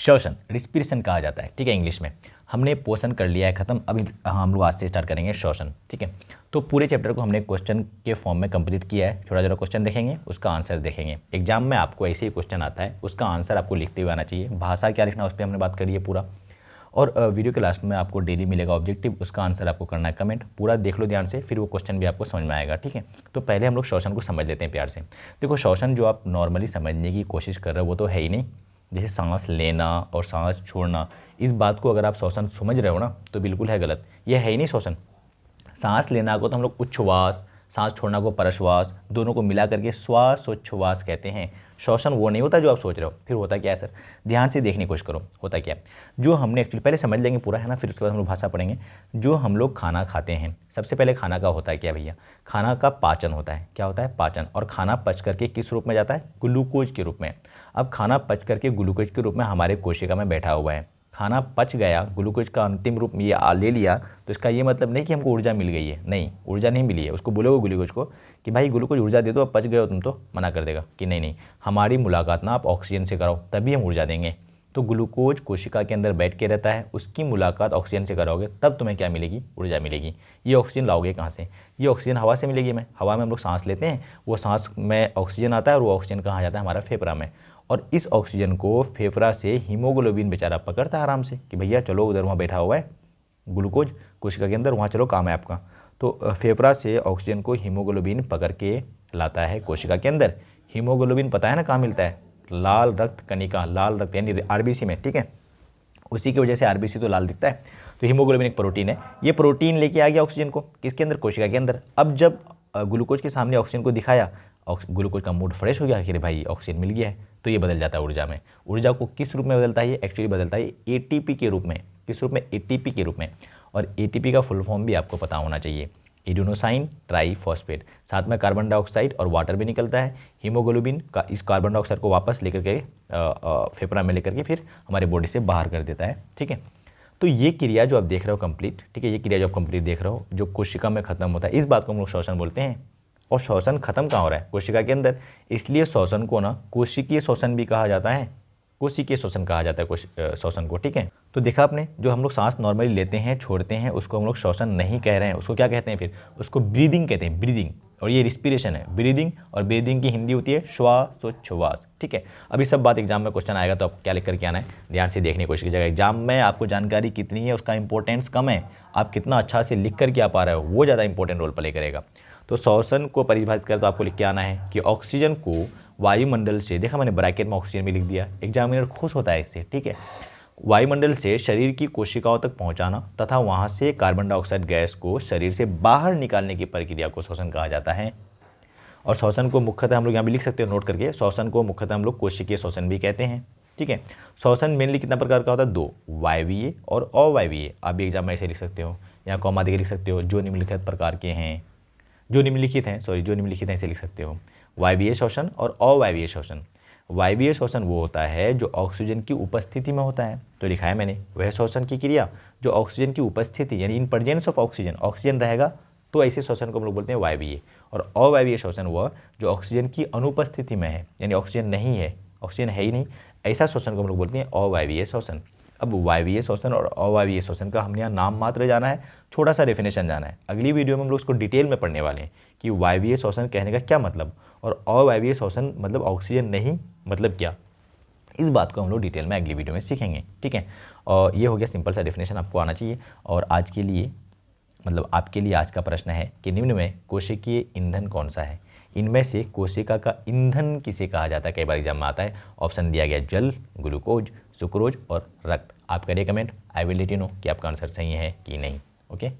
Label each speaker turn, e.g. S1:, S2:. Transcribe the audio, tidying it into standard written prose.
S1: श्वसन रिस्पिरेशन कहा जाता है, ठीक है। इंग्लिश में हमने पोषण कर लिया है खत्म, अभी हम लोग आज से स्टार्ट करेंगे श्वसन, ठीक है। तो पूरे चैप्टर को हमने क्वेश्चन के फॉर्म में कंप्लीट किया है। छोटा छोटा क्वेश्चन देखेंगे, उसका आंसर देखेंगे। एग्जाम में आपको ऐसे ही क्वेश्चन आता है, उसका आंसर आपको लिखते हुए आना चाहिए। भाषा क्या लिखना उस पर हमने बात करी है पूरा। और वीडियो के लास्ट में आपको डेली मिलेगा ऑब्जेक्टिव, उसका आंसर आपको करना है कमेंट। पूरा देख लो ध्यान से, फिर वो क्वेश्चन भी आपको समझ में आएगा, ठीक है। तो पहले हम लोग श्वसन को समझ लेते हैं प्यार से। देखो श्वसन जो आप नॉर्मली समझने की कोशिश कर रहे हो वो तो है ही नहीं। जैसे सांस लेना और सांस छोड़ना, इस बात को अगर आप श्वसन समझ रहे हो ना तो बिल्कुल है गलत, ये है ही नहीं श्वसन। सांस लेना को तो हम लोग उच्छ्वास, सांस छोड़ना को परश्वास, दोनों को मिला करके श्वासोच्छ्वास कहते हैं। श्वसन वो नहीं होता जो आप सोच रहे हो। फिर होता क्या है सर, ध्यान से देखने की कोशिश करो होता क्या है। जो हमने एक्चुअली पहले समझ लेंगे पूरा, है ना, फिर उसके बाद हम लोग भाषा पढ़ेंगे। जो हम लोग खाना खाते हैं, सबसे पहले खाना का होता है क्या भैया, खाना का पाचन होता है। क्या होता है, पाचन। और खाना पच करके किस रूप में जाता है, ग्लूकोज के रूप में। अब खाना पच करके ग्लूकोज के रूप में हमारे कोशिका में बैठा हुआ है। खाना पच गया, ग्लूकोज का अंतिम रूप ये ले लिया, तो इसका ये मतलब नहीं कि हमको ऊर्जा मिल गई है, नहीं, ऊर्जा नहीं मिली है। उसको बोलोगे ग्लूकोज को कि भाई ग्लूकोज ऊर्जा दे दो, अब पच गए हो तुम, तो मना कर देगा कि नहीं नहीं, हमारी मुलाकात ना आप ऑक्सीजन से कराओ तभी हम ऊर्जा देंगे। तो ग्लूकोज कोशिका के अंदर बैठ के रहता है, उसकी मुलाकात ऑक्सीजन से कराओगे तब तुम्हें क्या मिलेगी, ऊर्जा मिलेगी। ये ऑक्सीजन लाओगे कहाँ से, ये ऑक्सीजन हवा से मिलेगी। हमें हवा में हम लोग सांस लेते हैं, वो सांस में ऑक्सीजन आता है और वो ऑक्सीजन कहाँ जाता है, हमारा फेफड़ा में। और इस ऑक्सीजन को फेफड़ा से हीमोग्लोबिन बेचारा पकड़ता है आराम से कि भैया चलो उधर वहाँ बैठा हुआ है ग्लूकोज कोशिका के अंदर, वहाँ चलो काम है आपका। तो फेफड़ा से ऑक्सीजन को हीमोग्लोबिन पकड़ के लाता है कोशिका के अंदर। हीमोग्लोबिन पता है ना कहाँ मिलता है, लाल रक्त कणिका, लाल रक्त यानी आरबीसी में, ठीक है। उसी की वजह से आरबीसी तो लाल दिखता है। तो हीमोग्लोबिन एक प्रोटीन है, ये प्रोटीन लेके आ गया ऑक्सीजन को किसके अंदर, कोशिका के अंदर। अब जब ग्लूकोज के सामने ऑक्सीजन को दिखाया, ग्लूकोज का मूड फ्रेश हो गया कि भाई ऑक्सीजन मिल गया है, तो ये बदल जाता है ऊर्जा में। ऊर्जा को किस रूप में बदलता है, ये एक्चुअली बदलता है एटीपी के रूप में। किस रूप में, एटीपी के रूप में। और एटीपी का फुल फॉर्म भी आपको पता होना चाहिए, एडेनोसाइन ट्राईफॉस्फेट। साथ में कार्बन डाइऑक्साइड और वाटर भी निकलता है। हीमोग्लोबिन का इस कार्बन डाइऑक्साइड को वापस लेकर के फेफड़ा में लेकर के फिर हमारे बॉडी से बाहर कर देता है, ठीक है। तो ये क्रिया जो आप देख रहे हो कंप्लीट, ठीक है, ये क्रिया जो आप कंप्लीट देख रहे हो जो कोशिका में खत्म होता है, इस बात को हम लोग श्वसन बोलते हैं। और श्वसन खत्म कहाँ हो रहा है, कोशिका के अंदर। इसलिए श्वसन को ना कोशिकीय श्वसन भी कहा जाता है, कोशिकीय श्वसन कहा जाता है श्वसन को, ठीक है। तो देखा आपने, जो हम लोग सांस नॉर्मली लेते हैं छोड़ते हैं उसको हम लोग श्वसन नहीं कह रहे हैं, उसको क्या कहते हैं, फिर उसको ब्रीदिंग कहते हैं, ब्रीदिंग। और ये रिस्पिरेशन है, ब्रीदिंग। और ब्रीदिंग की हिंदी होती है श्वासोच्छ्वास, ठीक है। अभी सब बात एग्जाम में क्वेश्चन आएगा तो आप क्या लिख करके आना है, ध्यान से देखने की कोशिश कीजिएगा। एग्जाम में आपको जानकारी कितनी है उसका इंपॉर्टेंस कम है, आप कितना अच्छा से लिख करके आ पा रहे हो वो ज़्यादा इंपॉर्टेंट रोल प्ले करेगा। तो श्वसन को परिभाषित कर तो आपको लिख के आना है कि ऑक्सीजन को वायुमंडल से, देखा मैंने ब्रैकेट में ऑक्सीजन भी लिख दिया, एग्जामिनर खुश होता है इससे, ठीक है। वायुमंडल से शरीर की कोशिकाओं तक पहुंचाना तथा वहां से कार्बन डाइऑक्साइड गैस को शरीर से बाहर निकालने की प्रक्रिया को श्वसन कहा जाता है। और श्वसन को मुख्यतः हम लोग यहाँ भी लिख सकते हो नोट करके, श्वसन को मुख्यतः हम लोग कोशिकीय श्वसन भी कहते हैं, ठीक है। श्वसन मेनली कितना प्रकार का होता है, दो, वायवीय और अवायवीय। आप भी एग्जाम में ऐसे लिख सकते हो, यहाँ कॉमा देकर लिख सकते हो, जो निम्नलिखित प्रकार के हैं, जो निम्नलिखित हैं इसे लिख सकते हो, वायवीय श्वसन और अवायवीय श्वसन। वायवीय श्वसन वो होता है जो ऑक्सीजन की उपस्थिति में होता है, तो लिखा है मैंने, वह श्वसन की क्रिया जो ऑक्सीजन की उपस्थिति यानी in presence of oxygen, oxygen रहेगा तो ऐसे श्वसन को हम लोग बोलते हैं वायवीय। और अवायवीय श्वसन वह जो ऑक्सीजन की अनुपस्थिति में है, यानी ऑक्सीजन नहीं है, ऑक्सीजन है ही नहीं, ऐसा श्वसन को हम लोग बोलते हैं अवायवीय श्वसन। अब वायवीय श्वसन और अवायवीय श्वसन का हमने यहाँ नाम मात्र जाना है, छोटा सा डेफिनेशन जाना है। अगली वीडियो में हम लोग उसको डिटेल में पढ़ने वाले हैं कि वायवीय श्वसन कहने का क्या मतलब और अवायवीय श्वसन मतलब ऑक्सीजन नहीं मतलब क्या, इस बात को हम लोग डिटेल में अगली वीडियो में सीखेंगे, ठीक है। और ये हो गया सिंपल सा डेफिनेशन, आपको आना चाहिए। और आज के लिए मतलब आपके लिए आज का प्रश्न है कि निम्न में कोशिकीय ईंधन कौन सा है, इनमें से कोशिका का ईंधन किसे कहा जाता है, कई बार एग्जाम में आता है। ऑप्शन दिया गया जल, ग्लूकोज, सुक्रोज और रक्त। आप करिए comment, I will let you know कि आपका आंसर सही है कि नहीं, ओके।